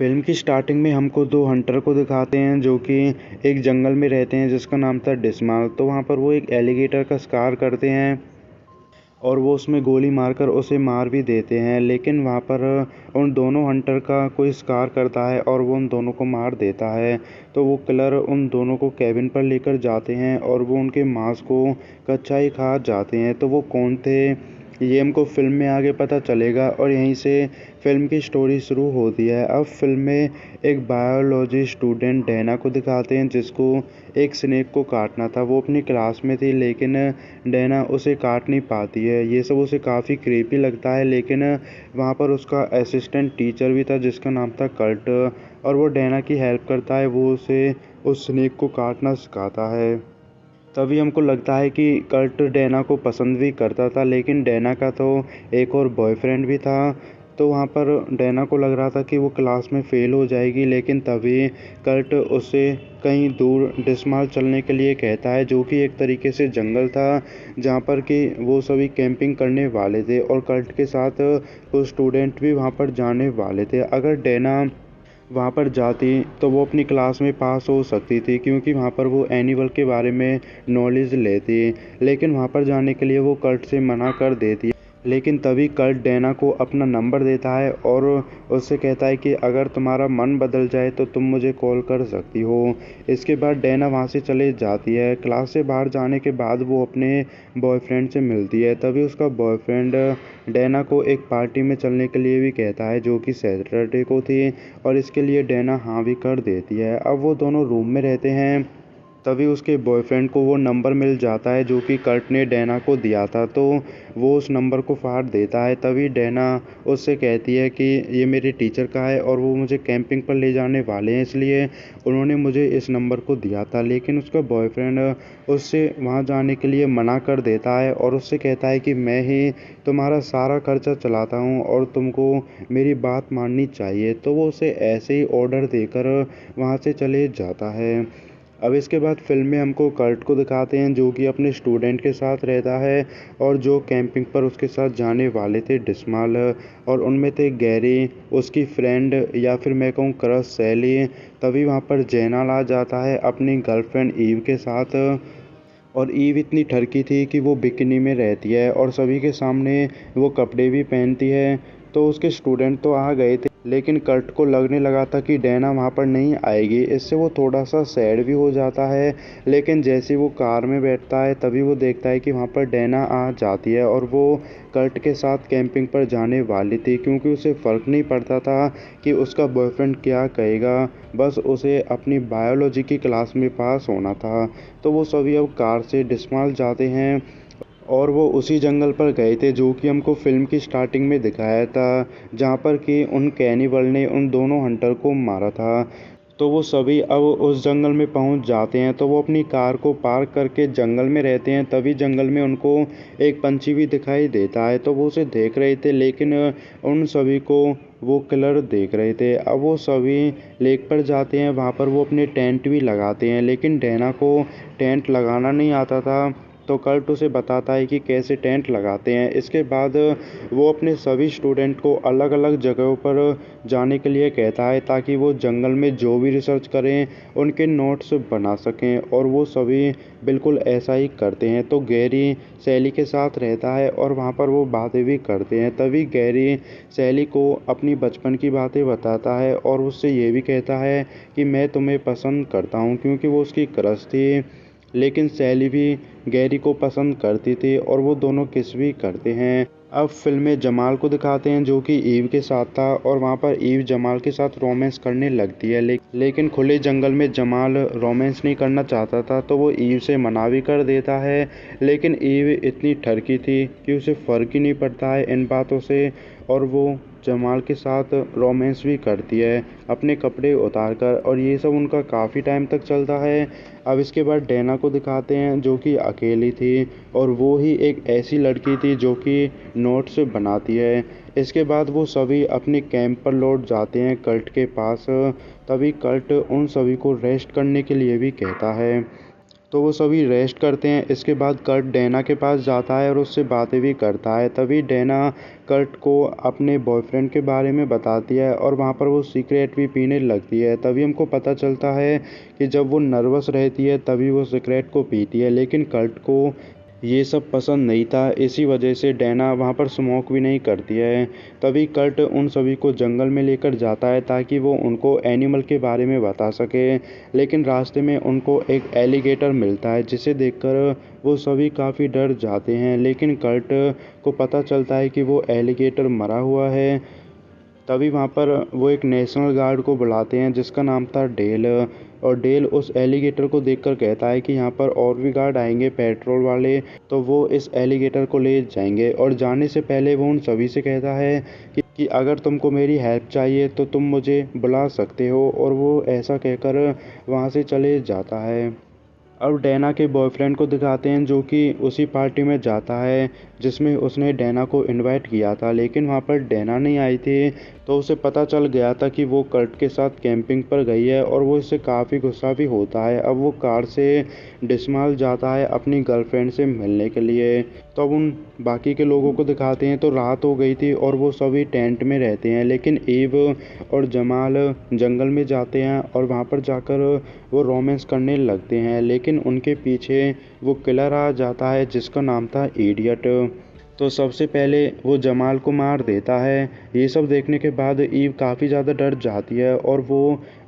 Film की starting में हमको 2 हंटर को दिखाते हैं जो कि एक जंगल में रहते हैं जिसका नाम था डिस्माल। तो वहाँ पर वो एक एलिगेटर का शिकार करते हैं और वो उसमें गोली मारकर उसे मार भी देते हैं। लेकिन वहाँ पर उन दोनों हंटर का कोई शिकार करता है और वो उन दोनों को मार देता है। तो वो किलर उन दोनों को केबिन पर लेकर जाते हैं और वो उनके मांस को कच्चा ही खा जाते हैं। तो वो कौन थे ये हमको फ़िल्म में आगे पता चलेगा और यहीं से फ़िल्म की स्टोरी शुरू होती है। अब फ़िल्म में एक बायोलॉजी स्टूडेंट डैना को दिखाते हैं जिसको एक स्नेक को काटना था। वो अपनी क्लास में थी लेकिन डैना उसे काट नहीं पाती है। ये सब उसे काफ़ी क्रीपी लगता है लेकिन वहाँ पर उसका असिस्टेंट टीचर भी था जिसका नाम था कर्ट और वो डैना की हेल्प करता है। वो उसे उस स्नेक को काटना सिखाता है। तभी हमको लगता है कि कर्ट डैना को पसंद भी करता था लेकिन डैना का तो एक और बॉयफ्रेंड भी था। तो वहाँ पर डैना को लग रहा था कि वो क्लास में फ़ेल हो जाएगी लेकिन तभी कर्ट उसे कहीं दूर डिस्माल चलने के लिए कहता है जो कि एक तरीके से जंगल था जहाँ पर कि वो सभी कैंपिंग करने वाले थे और कर्ट के साथ कुछ स्टूडेंट भी वहाँ पर जाने वाले थे। अगर डैना वहाँ पर जाती तो वो अपनी क्लास में पास हो सकती थी क्योंकि वहाँ पर वो एनिमल के बारे में नॉलेज लेती। लेकिन वहाँ पर जाने के लिए वो कर्ट से मना कर देती। लेकिन तभी कर्ट डैना को अपना नंबर देता है और उससे कहता है कि अगर तुम्हारा मन बदल जाए तो तुम मुझे कॉल कर सकती हो। इसके बाद डैना वहाँ से चले जाती है। क्लास से बाहर जाने के बाद वो अपने बॉयफ्रेंड से मिलती है। तभी उसका बॉयफ्रेंड डैना को एक पार्टी में चलने के लिए भी कहता है जो कि सैटरडे को थी और इसके लिए डैना हाँ भी कर देती है। अब वो दोनों रूम में रहते हैं। तभी उसके बॉयफ्रेंड को वो नंबर मिल जाता है जो कि कर्ट ने डैना को दिया था। तो वो उस नंबर को फाड़ देता है। तभी डैना उससे कहती है कि ये मेरे टीचर का है और वो मुझे कैंपिंग पर ले जाने वाले हैं इसलिए उन्होंने मुझे इस नंबर को दिया था। लेकिन उसका बॉयफ्रेंड उससे वहाँ जाने के लिए मना कर देता है और उससे कहता है कि मैं ही तुम्हारा सारा खर्चा चलाता हूँ और तुमको मेरी बात माननी चाहिए। तो वो उसे ऐसे ही ऑर्डर देकर वहाँ से चले जाता है। अब इसके बाद फ़िल्म में हमको कर्ट को दिखाते हैं जो कि अपने स्टूडेंट के साथ रहता है और जो कैंपिंग पर उसके साथ जाने वाले थे डिस्माल और उनमें थे गैरी, उसकी फ्रेंड या फिर मैं कहूँ क्रश सैली। तभी वहाँ पर जैनाल आ जाता है अपनी गर्लफ्रेंड ईव के साथ और ईव इतनी ठरकी थी कि वो बिकिनी में रहती है और सभी के सामने वो कपड़े भी पहनती है। तो उसके स्टूडेंट तो आ गए थे लेकिन कर्ट को लगने लगा था कि डैना वहाँ पर नहीं आएगी। इससे वो थोड़ा सा सैड भी हो जाता है। लेकिन जैसे वो कार में बैठता है तभी वो देखता है कि वहाँ पर डैना आ जाती है और वो कर्ट के साथ कैंपिंग पर जाने वाली थी क्योंकि उसे फ़र्क नहीं पड़ता था कि उसका बॉयफ्रेंड क्या कहेगा। बस उसे अपनी बायोलॉजी की क्लास में पास होना था। तो वो सभी अब कार से डिस्माल जाते हैं और वो उसी जंगल पर गए थे जो कि हमको फ़िल्म की स्टार्टिंग में दिखाया था जहाँ पर कि उन कैनिबल ने उन दोनों हंटर को मारा था। तो वो सभी अब उस जंगल में पहुंच जाते हैं। तो वो अपनी कार को पार्क करके जंगल में रहते हैं। तभी जंगल में उनको एक पंछी भी दिखाई देता है। तो वो उसे देख रहे थे लेकिन उन सभी को वो किलर देख रहे थे। अब वो सभी लेक पर जाते हैं। वहाँ पर वो अपने टेंट भी लगाते हैं लेकिन डैना को टेंट लगाना नहीं आता था। तो कर्ट उसे बताता है कि कैसे टेंट लगाते हैं। इसके बाद वो अपने सभी स्टूडेंट को अलग अलग जगहों पर जाने के लिए कहता है ताकि वो जंगल में जो भी रिसर्च करें उनके नोट्स बना सकें और वो सभी बिल्कुल ऐसा ही करते हैं। तो गैरी सैली के साथ रहता है और वहाँ पर वो बातें भी करते हैं। तभी गैरी सैली को अपनी बचपन की बातें बताता है और उससे ये भी कहता है कि मैं तुम्हें पसंद करता हूँ क्योंकि वो उसकी क्रश थी। लेकिन सैली भी गैरी को पसंद करती थी और वो दोनों किस भी करते हैं। अब फिल्म में जमाल को दिखाते हैं जो कि ईव के साथ था और वहाँ पर ईव जमाल के साथ रोमांस करने लगती है लेकिन खुले जंगल में जमाल रोमांस नहीं करना चाहता था। तो वो ईव से मना भी कर देता है लेकिन ईव इतनी ठरकी थी कि उसे फ़र्क ही नहीं पड़ता है इन बातों से और वो जमाल के साथ रोमांस भी करती है अपने कपड़े उतार कर और ये सब उनका काफ़ी टाइम तक चलता है। अब इसके बाद डैना को दिखाते हैं जो कि अकेली थी और वो ही एक ऐसी लड़की थी जो कि नोट्स बनाती है। इसके बाद वो सभी अपने कैंप पर लौट जाते हैं कर्ट के पास। तभी कर्ट उन सभी को रेस्ट करने के लिए भी कहता है। तो वो सभी रेस्ट करते हैं। इसके बाद कर्ट डैना के पास जाता है और उससे बातें भी करता है। तभी डैना कर्ट को अपने बॉयफ्रेंड के बारे में बताती है और वहाँ पर वो सिगरेट भी पीने लगती है। तभी हमको पता चलता है कि जब वो नर्वस रहती है तभी वो सिगरेट को पीती है, लेकिन कर्ट को ये सब पसंद नहीं था। इसी वजह से डैना वहाँ पर स्मोक भी नहीं करती है। तभी कर्ट उन सभी को जंगल में लेकर जाता है ताकि वो उनको एनिमल के बारे में बता सके, लेकिन रास्ते में उनको एक एलिगेटर मिलता है जिसे देखकर वो सभी काफ़ी डर जाते हैं। लेकिन कर्ट को पता चलता है कि वो एलिगेटर मरा हुआ है। तभी वहाँ पर वो एक नेशनल गार्ड को बुलाते हैं जिसका नाम था डेल, और डेल उस एलिगेटर को देखकर कहता है कि यहाँ पर और भी गार्ड आएंगे पेट्रोल वाले, तो वो इस एलिगेटर को ले जाएंगे। और जाने से पहले वो उन सभी से कहता है कि अगर तुमको मेरी हेल्प चाहिए तो तुम मुझे बुला सकते हो, और वो ऐसा कहकर वहाँ से चले जाता है। अब डैना के बॉयफ्रेंड को दिखाते हैं जो कि उसी पार्टी में जाता है जिसमें उसने डैना को इनवाइट किया था, लेकिन वहाँ पर डैना नहीं आई थी। तो उसे पता चल गया था कि वो कर्ट के साथ कैंपिंग पर गई है और वो इससे काफ़ी गुस्सा भी होता है। अब वो कार से डिसमाल जाता है अपनी गर्लफ्रेंड से मिलने के लिए। तो अब उन बाकी के लोगों को दिखाते हैं तो रात हो गई थी और वो सभी टेंट में रहते हैं, लेकिन ईव और जमाल जंगल में जाते हैं और वहाँ पर जाकर वो रोमांस करने लगते हैं। लेकिन उनके पीछे वो किलर आ जाता है जिसका नाम था इडियट। तो सबसे पहले वो जमाल को मार देता है। ये सब देखने के बाद ईव काफ़ी ज़्यादा डर जाती है और वो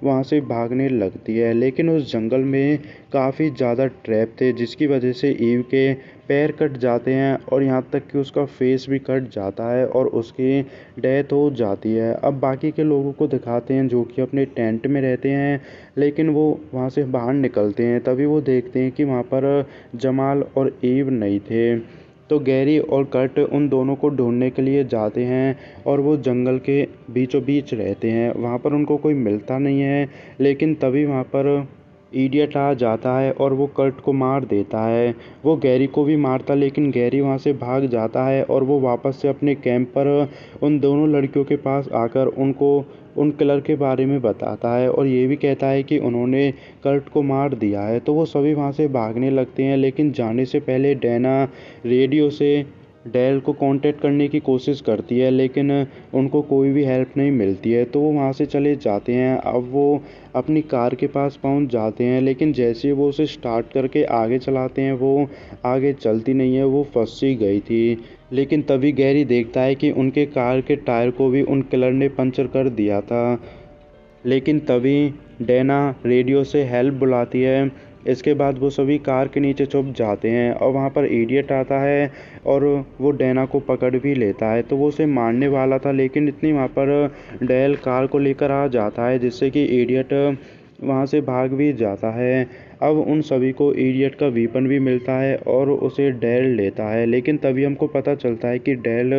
वहाँ से भागने लगती है, लेकिन उस जंगल में काफ़ी ज़्यादा ट्रैप थे जिसकी वजह से ईव के पैर कट जाते हैं और यहाँ तक कि उसका फेस भी कट जाता है और उसकी डेथ हो जाती है। अब बाकी के लोगों को दिखाते हैं जो कि अपने टेंट में रहते हैं, लेकिन वो वहाँ से बाहर निकलते हैं तभी वो देखते हैं कि वहाँ पर जमाल और ईव नहीं थे। तो गैरी और कर्ट उन दोनों को ढूंढने के लिए जाते हैं और वो जंगल के बीचों बीच रहते हैं। वहाँ पर उनको कोई मिलता नहीं है, लेकिन तभी वहाँ पर इडियट आ जाता है और वो कर्ट को मार देता है। वो गैरी को भी मारता, लेकिन गैरी वहाँ से भाग जाता है और वो वापस से अपने कैंप पर उन दोनों लड़कियों के पास आकर उनको उन किलर के बारे में बताता है और ये भी कहता है कि उन्होंने कर्ट को मार दिया है। तो वो सभी वहाँ से भागने लगते हैं, लेकिन जाने से पहले डैना रेडियो से डेल को कांटेक्ट करने की कोशिश करती है, लेकिन उनको कोई भी हेल्प नहीं मिलती है। तो वो वहाँ से चले जाते हैं। अब वो अपनी कार के पास पहुँच जाते हैं, लेकिन जैसे ही वो उसे स्टार्ट करके आगे चलाते हैं वो आगे चलती नहीं है, वो फंस सी गई थी। लेकिन तभी गैरी देखता है कि उनके कार के टायर को भी उन किलर ने पंचर कर दिया था। लेकिन तभी डैना रेडियो से हेल्प बुलाती है। इसके बाद वो सभी कार के नीचे छुप जाते हैं और वहाँ पर इडियट आता है और वो डैना को पकड़ भी लेता है। तो वो उसे मारने वाला था, लेकिन इतनी वहाँ पर डेल कार को लेकर आ जाता है जिससे कि इडियट वहाँ से भाग भी जाता है। अब उन सभी को इडियट का वीपन भी मिलता है और उसे डेल लेता है, लेकिन तभी हमको पता चलता है कि डेल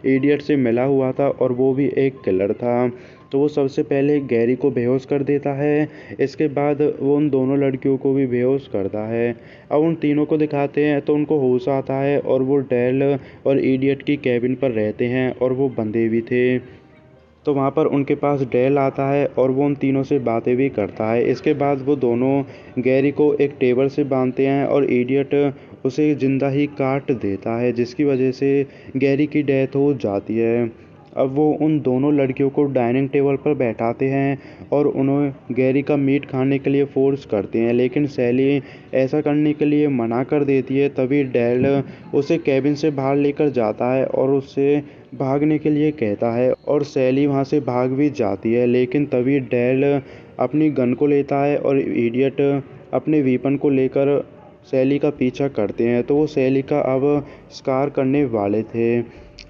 इडियट से मिला हुआ था और वो भी एक किलर था। तो वो सबसे पहले गैरी को बेहोश कर देता है। इसके बाद वो उन दोनों लड़कियों को भी बेहोश करता है। अब उन तीनों को दिखाते हैं तो उनको होश आता है और वो डेल और इडियट की कैबिन पर रहते हैं और वो बंधे भी थे। तो वहाँ पर उनके पास डेल आता है और वो उन तीनों से बातें भी करता है। इसके बाद वो दोनों गैरी को एक टेबल से बांधते हैं और इडियट उसे जिंदा ही काट देता है जिसकी वजह से गैरी की डेथ हो जाती है। अब वो उन दोनों लड़कियों को डाइनिंग टेबल पर बैठाते हैं और उन्हें गैरी का मीट खाने के लिए फोर्स करते हैं, लेकिन सैली ऐसा करने के लिए मना कर देती है। तभी डेल उसे कैबिन से बाहर लेकर जाता है और उससे भागने के लिए कहता है और सैली वहाँ से भाग भी जाती है। लेकिन तभी डेल अपनी गन को लेता है और इडियट अपने वीपन को लेकर सैली का पीछा करते हैं। तो वो सैली का अब शिकार करने वाले थे,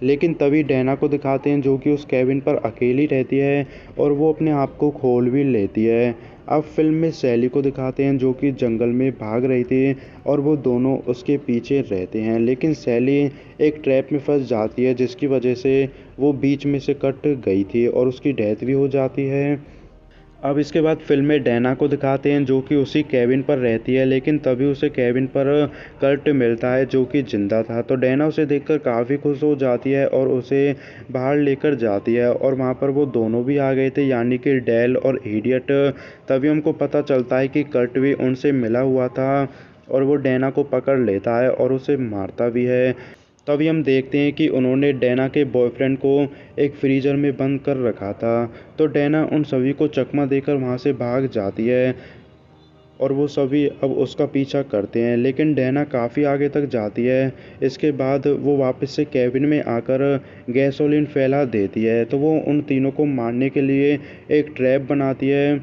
लेकिन तभी डैना को दिखाते हैं जो कि उस कैबिन पर अकेली रहती है और वो अपने आप को खोल भी लेती है। अब फिल्म में सैली को दिखाते हैं जो कि जंगल में भाग रही थी और वो दोनों उसके पीछे रहते हैं, लेकिन सैली एक ट्रैप में फंस जाती है जिसकी वजह से वो बीच में से कट गई थी और उसकी डेथ भी हो जाती है। अब इसके बाद फिल्म में डैना को दिखाते हैं जो कि उसी कैबिन पर रहती है, लेकिन तभी उसे कैबिन पर कर्ट मिलता है जो कि जिंदा था। तो डैना उसे देखकर काफ़ी खुश हो जाती है और उसे बाहर लेकर जाती है और वहाँ पर वो दोनों भी आ गए थे, यानी कि डेल और इडियट। तभी हमको पता चलता है कि कर्ट भी उनसे मिला हुआ था और वो डैना को पकड़ लेता है और उसे मारता भी है। तभी हम देखते हैं कि उन्होंने डैना के बॉयफ्रेंड को एक फ्रीज़र में बंद कर रखा था। तो डैना उन सभी को चकमा देकर वहाँ से भाग जाती है और वो सभी अब उसका पीछा करते हैं, लेकिन डैना काफ़ी आगे तक जाती है। इसके बाद वो वापस से केबिन में आकर गैसोलीन फैला देती है। तो वो उन तीनों को मारने के लिए एक ट्रैप बनाती है।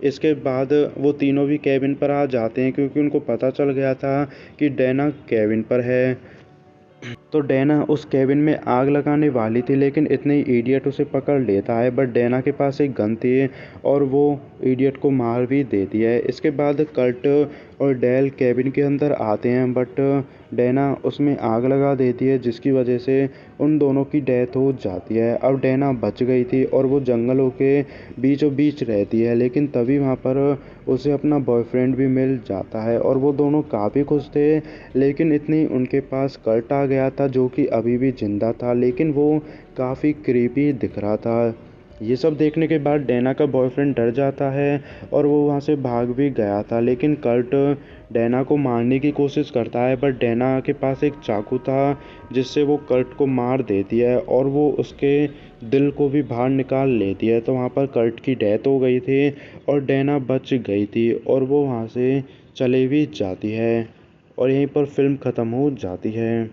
इसके बाद वो तीनों भी केबिन पर आ जाते हैं क्योंकि उनको पता चल गया था कि डैना केबिन पर है। तो डैना उस केबिन में आग लगाने वाली थी, लेकिन इतने ही इडियट उसे पकड़ लेता है। बट डैना के पास एक गन थी और वो इडियट को मार भी देती है। इसके बाद कर्ट और डेल केबिन के अंदर आते हैं, बट डैना उसमें आग लगा देती है, जिसकी वजह से उन दोनों की डेथ हो जाती है। अब डैना बच गई थी और वो जंगलों के बीचों बीच रहती है, लेकिन तभी वहाँ पर उसे अपना बॉयफ्रेंड भी मिल जाता है और वो दोनों काफ़ी खुश थे। लेकिन इतनी उनके पास कर्ट आ गया था जो कि अभी भी जिंदा था, लेकिन वो काफ़ी क्रीपी दिख रहा था। ये सब देखने के बाद डैना का बॉयफ्रेंड डर जाता है और वो वहाँ से भाग भी गया था, लेकिन कर्ट डैना को मारने की कोशिश करता है। बट डैना के पास एक चाकू था जिससे वो कर्ट को मार देती है और वो उसके दिल को भी बाहर निकाल लेती है। तो वहाँ पर कर्ट की डेथ हो गई थी और डैना बच गई थी और वो वहाँ से चले भी जाती है और यहीं पर फिल्म ख़त्म हो जाती है।